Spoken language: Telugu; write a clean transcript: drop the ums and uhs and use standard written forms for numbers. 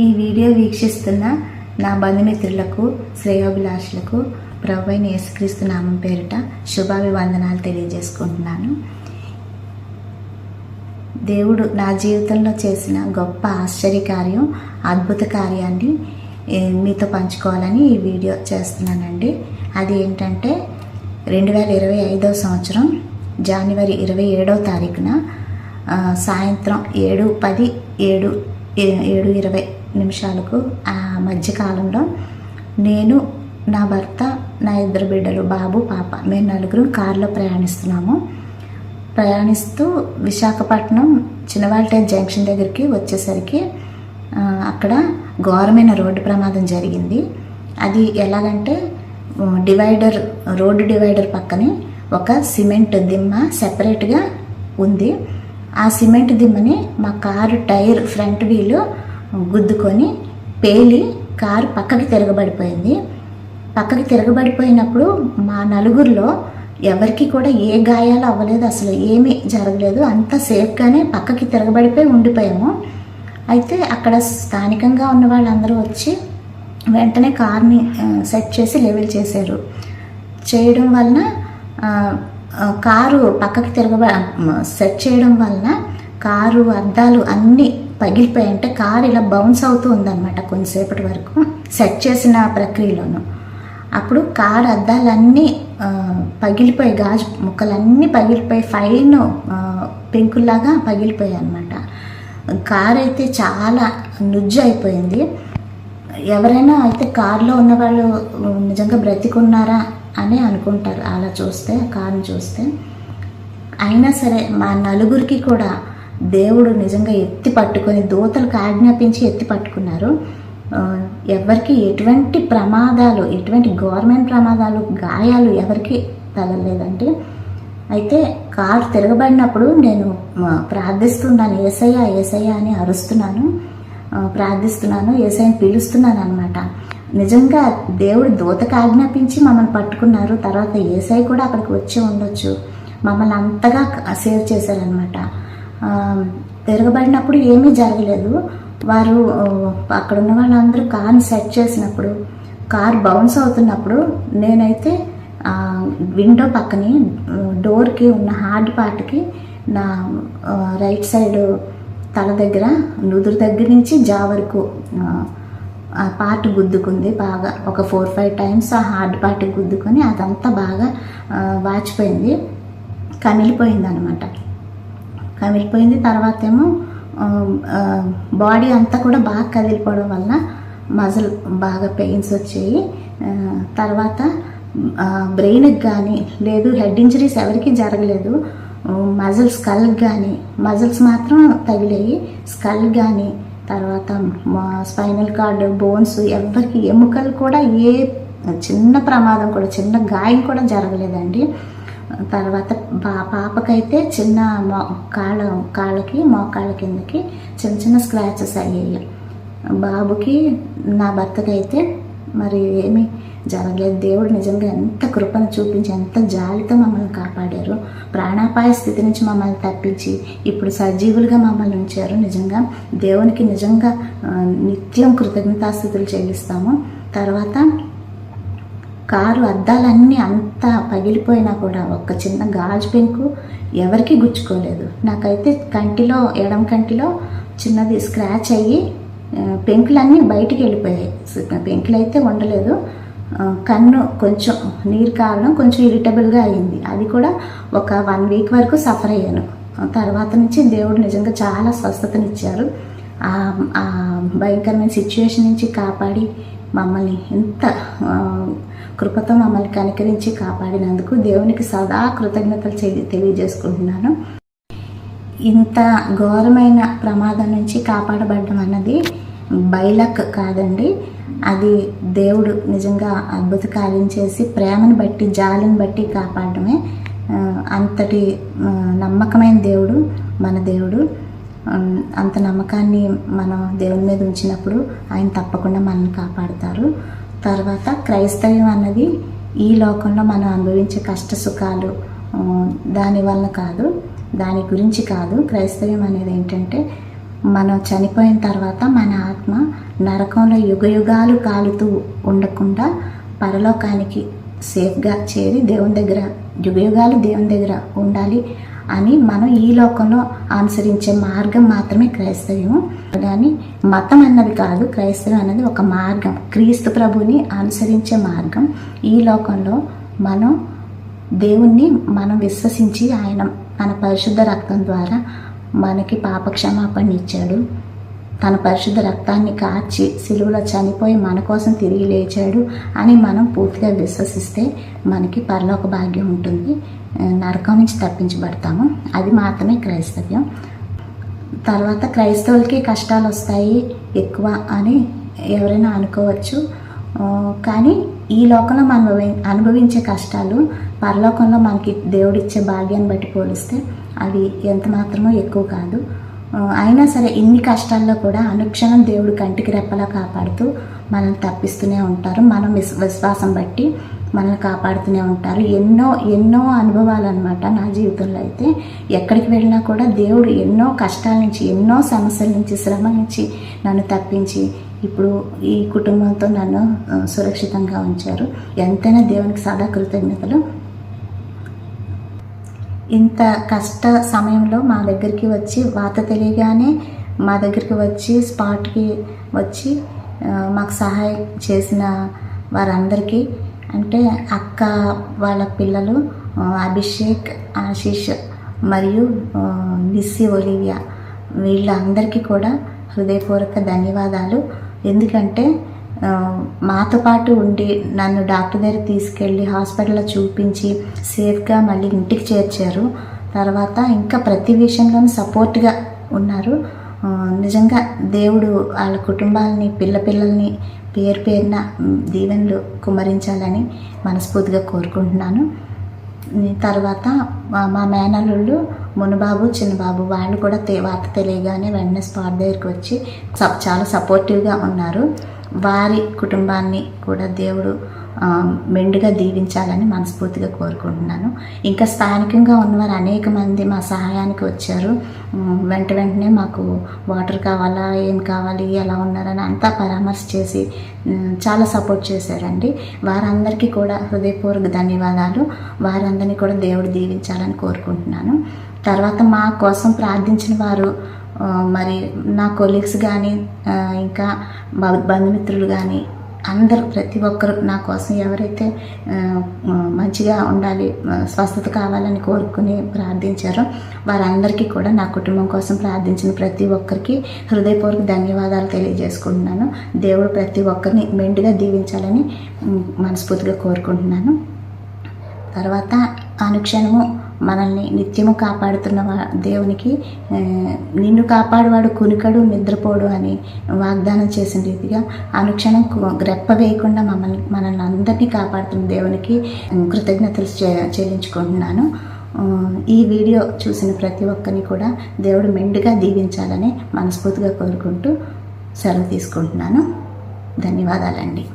ఈ వీడియో వీక్షిస్తున్న నా బంధుమిత్రులకు శ్రేయోభిలాషులకు ప్రభువైన యేసుక్రీస్తు నామం పేరిట శుభాభివందనాలు తెలియజేసుకుంటున్నాను. దేవుడు నా జీవితంలో చేసిన గొప్ప ఆశ్చర్యకార్యం, అద్భుత కార్యాన్ని మీతో పంచుకోవాలని ఈ వీడియో చేస్తున్నానండి. అది ఏంటంటే 2025 సంవత్సరం జనవరి 27వ తారీఖున సాయంత్రం 7:10, 7:20 నిమిషాలకు ఆ మధ్యకాలంలో నేను, నా భర్త, నా 2 బిడ్డలు, బాబు, పాప, మేము 4 కారులో ప్రయాణిస్తూ విశాఖపట్నం చిన్నవాల్టేజ్ జంక్షన్ దగ్గరికి వచ్చేసరికి అక్కడ ఘోరమైన రోడ్డు ప్రమాదం జరిగింది. అది ఎలాగంటే రోడ్డు డివైడర్ పక్కనే ఒక సిమెంట్ దిమ్మ సెపరేట్గా ఉంది. ఆ సిమెంట్ దిమ్మని మా కారు టైర్ ఫ్రంట్ వీలు గుద్దుకొని పేలి కారు పక్కకి తిరగబడిపోయింది. పక్కకి తిరగబడిపోయినప్పుడు మా 4 ఎవరికి కూడా ఏ గాయాలు అవ్వలేదు, అసలు ఏమీ జరగలేదు. అంతా సేఫ్గానే పక్కకి తిరగబడిపోయి ఉండిపోయాము. అయితే అక్కడ స్థానికంగా ఉన్న వాళ్ళందరూ వచ్చి వెంటనే కార్ని సెట్ చేసి లెవెల్ చేశారు. చేయడం వలన కారు పక్కకి సెట్ చేయడం వలన కారు అద్దాలు అన్నీ పగిలిపోయాయి. అంటే కారు ఇలా బౌన్స్ అవుతూ ఉందన్నమాట కొంతసేపటి వరకు సెట్ చేసిన ప్రక్రియలోను. అప్పుడు కారు అద్దాలన్నీ పగిలిపోయి, గాజు ముక్కలన్నీ పగిలిపోయి, ఫైన్ పెంకుల్లాగా పగిలిపోయాయి అన్నమాట. కారు అయితే చాలా నుజ్జు అయిపోయింది. ఎవరైనా అయితే కారులో ఉన్నవాళ్ళు నిజంగా బ్రతికున్నారా అని అనుకుంటారు అలా చూస్తే, కారుని చూస్తే. అయినా సరే మా 4 కూడా దేవుడు నిజంగా ఎత్తి పట్టుకొని, దూతలకు ఆజ్ఞాపించి ఎత్తి పట్టుకున్నారు. ఎవరికి ఎటువంటి ప్రమాదాలు, ఎటువంటి గవర్నమెంట్ ప్రమాదాలు, గాయాలు ఎవరికి తగలలేదండి. అయితే కారు తిరగబడినప్పుడు నేను ప్రార్థిస్తున్నాను, యేసయ్య యేసయ్య అని అరుస్తున్నాను, ప్రార్థిస్తున్నాను, యేసయ్యని పిలుస్తున్నాను అనమాట. నిజంగా దేవుడు దూతకు ఆజ్ఞాపించి మమ్మల్ని పట్టుకున్నారు. తర్వాత యేసయ్య కూడా అక్కడికి వచ్చి ఉండొచ్చు. మమ్మల్ని అంతగా సేవ్ చేశారనమాట. తిరగబడినప్పుడు ఏమీ జరగలేదు. వారు అక్కడ ఉన్న వాళ్ళందరూ కార్ని సెట్ చేసినప్పుడు, కార్ బౌన్స్ అవుతున్నప్పుడు నేనైతే విండో పక్కని డోర్కి ఉన్న హార్డ్ పార్ట్కి నా రైట్ సైడ్ తల దగ్గర, నుదురు దగ్గర నుంచి జా వరకు ఆ పార్ట్ గుద్దుకుంది బాగా. ఒక 4-5 టైమ్స్ ఆ హార్డ్ పార్ట్ గుద్దుకొని అదంతా బాగా వాచిపోయింది, కమిలిపోయింది అనమాట. కమిలిపోయింది. తర్వాత ఏమో బాడీ అంతా కూడా బాగా కదిలిపోవడం వల్ల మజిల్ బాగా పెయిన్స్ వచ్చాయి. తర్వాత బ్రెయిన్కి కానీ లేదు, హెడ్ ఇంజరీస్ ఎవరికి జరగలేదు. స్కల్కి కానీ, మజిల్స్ మాత్రం తగిలాయి. స్కల్ కానీ, తర్వాత స్పైనల్ కార్డ్, బోన్స్, ఎవరికి ఎముకలు కూడా ఏ చిన్న ప్రమాదం కూడా, చిన్న గాయం కూడా జరగలేదండి. తర్వాత పాపకైతే చిన్న కాళ్ళకి, మోకాళ్ళ కిందకి చిన్న చిన్న స్క్రాచెస్ అయ్యాయి. బాబుకి, నా భర్తకైతే మరి ఏమీ జరగలేదు. దేవుడు నిజంగా ఎంత కృపను చూపించి, ఎంత జాలితో మమ్మల్ని కాపాడారు. ప్రాణాపాయ స్థితి నుంచి మమ్మల్ని తప్పించి ఇప్పుడు సజీవులుగా మమ్మల్ని ఉంచారు. నిజంగా దేవునికి నిజంగా నిత్యం కృతజ్ఞతాస్థుతులు చెల్లిస్తాము. తర్వాత కారు అద్దాలన్నీ అంతా పగిలిపోయినా కూడా ఒక్క చిన్న గాజు పెంకు ఎవరికి గుచ్చుకోలేదు. నాకైతే ఎడమ కంటిలో చిన్నది స్క్రాచ్ అయ్యి పెంకులన్నీ బయటికి వెళ్ళిపోయాయి. పెంకులు అయితే ఉండలేదు. కన్ను కొంచెం నీరు కారణం కొంచెం ఇరిటబుల్గా అయింది. అది కూడా ఒక 1 వీక్ వరకు సఫర్ అయ్యాను. తర్వాత నుంచి దేవుడు నిజంగా చాలా స్వస్థతనిచ్చారు. ఆ భయంకరమైన సిచ్యువేషన్ నుంచి కాపాడి మమ్మల్ని ఎంత కృపతో మమ్మల్ని కనికరించి కాపాడినందుకు దేవునికి సదా కృతజ్ఞతలు తెలియజేసుకుంటున్నాను. ఇంత ఘోరమైన ప్రమాదం నుంచి కాపాడబడడం అన్నది బైలక్ కాదండి. అది దేవుడు నిజంగా అద్భుత కార్యం చేసి ప్రేమను బట్టి, జాలిని బట్టి కాపాడడమే. అంతటి నమ్మకమైన దేవుడు మన దేవుడు. అంత నమ్మకాన్ని మనం దేవుని మీద ఉంచినప్పుడు ఆయన తప్పకుండా మనల్ని కాపాడుతారు. తర్వాత క్రైస్తవ్యం అన్నది ఈ లోకంలో మనం అనుభవించే కష్ట సుఖాలు దాని వలన కాదు, దాని గురించి కాదు. క్రైస్తవ్యం అనేది ఏంటంటే మనం చనిపోయిన తర్వాత మన ఆత్మ నరకంలో యుగయుగాలు కాలుతూ ఉండకుండా పరలోకానికి సేఫ్గా చేరి దేవుని దగ్గర యుగయుగాలు దేవుని దగ్గర ఉండాలి అని మనం ఈ లోకంలో అనుసరించే మార్గం మాత్రమే క్రైస్తవ్యం. కానీ మతం అన్నది కాదు, క్రైస్తవం అన్నది ఒక మార్గం, క్రీస్తు ప్రభుని అనుసరించే మార్గం. ఈ లోకంలో మనం దేవుణ్ణి మనం విశ్వసించి ఆయన తన పరిశుద్ధ రక్తం ద్వారా మనకి పాపక్షమాపణ ఇచ్చాడు. తన పరిశుద్ధ రక్తాన్ని కార్చి సిలువలో చనిపోయి మన కోసం తిరిగి లేచాడు అని మనం పూర్తిగా విశ్వసిస్తే మనకి పరలోక భాగ్యం ఉంటుంది, నరకం నుంచి తప్పించబడతాము. అది మాత్రమే క్రైస్తవ్యం. తర్వాత క్రైస్తవులకి కష్టాలు వస్తాయి ఎక్కువ అని ఎవరైనా అనుకోవచ్చు. కానీ ఈ లోకంలో మనం అనుభవించే కష్టాలు పరలోకంలో మనకి దేవుడిచ్చే భాగ్యాన్ని బట్టి పోలిస్తే అవి ఎంత మాత్రమో ఎక్కువ కాదు. అయినా సరే ఇన్ని కష్టాల్లో కూడా అనుక్షణం దేవుడు కంటికి రెప్పలా కాపాడుతూ మనల్ని తప్పిస్తూనే ఉంటారు. మనం విశ్వాసం బట్టి మనల్ని కాపాడుతూనే ఉంటారు. ఎన్నో ఎన్నో అనుభవాలు అనమాట. నా జీవితంలో అయితే ఎక్కడికి వెళ్ళినా కూడా దేవుడు ఎన్నో కష్టాల నుంచి, ఎన్నో సమస్యల నుంచి, శ్రమ నుంచి నన్ను తప్పించి ఇప్పుడు ఈ కుటుంబంతో నన్ను సురక్షితంగా ఉంచారు. ఎంతైనా దేవునికి సదా కృతజ్ఞతలు. ఇంత కష్ట సమయంలో మా దగ్గరికి వచ్చి వాత తెలియగానే మా దగ్గరికి వచ్చి స్పాట్కి వచ్చి మాకు సహాయం చేసిన వారందరికీ, అంటే అక్క వాళ్ళ పిల్లలు అభిషేక్, ఆశీష్ మరియు నిస్సి ఒలివియా, వీళ్ళందరికీ కూడా హృదయపూర్వక ధన్యవాదాలు. ఎందుకంటే మాతో పాటు ఉండి నన్ను డాక్టర్ దగ్గర తీసుకెళ్ళి హాస్పిటల్లో చూపించి సేఫ్గా మళ్ళీ ఇంటికి చేర్చారు. తర్వాత ఇంకా ప్రతి విషయంలోనూ సపోర్ట్గా ఉన్నారు. నిజంగా దేవుడు వాళ్ళ కుటుంబాలని, పిల్లల్ని పేరు పేరున దీవెనలు కుమ్మరించాలని మనస్ఫూర్తిగా కోరుకుంటున్నాను. తర్వాత మా మేనల్లుళ్ళు మునుబాబు, చిన్నబాబు, వాళ్ళు కూడా వార్త తెలియగానే వెంటనే స్పాట్ దగ్గరికి వచ్చి చాలా సపోర్టివ్గా ఉన్నారు. వారి కుటుంబాన్ని కూడా దేవుడు మెండుగా దీవించాలని మనస్ఫూర్తిగా కోరుకుంటున్నాను. ఇంకా స్థానికంగా ఉన్నవారు అనేక మంది మా సహాయానికి వచ్చారు. వెంటనే మాకు వాటర్ కావాలా, ఏం కావాలి, ఎలా ఉన్నారని అంతా పరామర్శ చేసి చాలా సపోర్ట్ చేశారండి. వారందరికీ కూడా హృదయపూర్వక ధన్యవాదాలు. వారందరినీ కూడా దేవుడు దీవించాలని కోరుకుంటున్నాను. తర్వాత మా కోసం ప్రార్థించిన వారు, మరి నా కొలీగ్స్ కానీ ఇంకా బంధుమిత్రులు కానీ అందరూ, ప్రతి ఒక్కరు నా కోసం ఎవరైతే మంచిగా ఉండాలి, స్వస్థత కావాలని కోరుకుని ప్రార్థించారో వారందరికీ కూడా, నా కుటుంబం కోసం ప్రార్థించిన ప్రతి ఒక్కరికి హృదయపూర్వక ధన్యవాదాలు తెలియజేసుకుంటున్నాను. దేవుడు ప్రతి ఒక్కరిని మెండుగా దీవించాలని మనస్ఫూర్తిగా కోరుకుంటున్నాను. తర్వాత అనుక్షణము మనల్ని నిత్యము కాపాడుతున్న దేవునికి, నిన్ను కాపాడువాడు కునికడు నిద్రపోడు అని వాగ్దానం చేసిన రీతిగా అనుక్షణం రెప్ప వేయకుండా మనల్ని అందరినీ కాపాడుతున్న దేవునికి కృతజ్ఞతలు చెల్లించుకుంటున్నాను. ఈ వీడియో చూసిన ప్రతి ఒక్కరిని కూడా దేవుడు మెండుగా దీవించాలని మనస్ఫూర్తిగా కోరుకుంటూ సెలవు తీసుకుంటున్నాను. ధన్యవాదాలండి.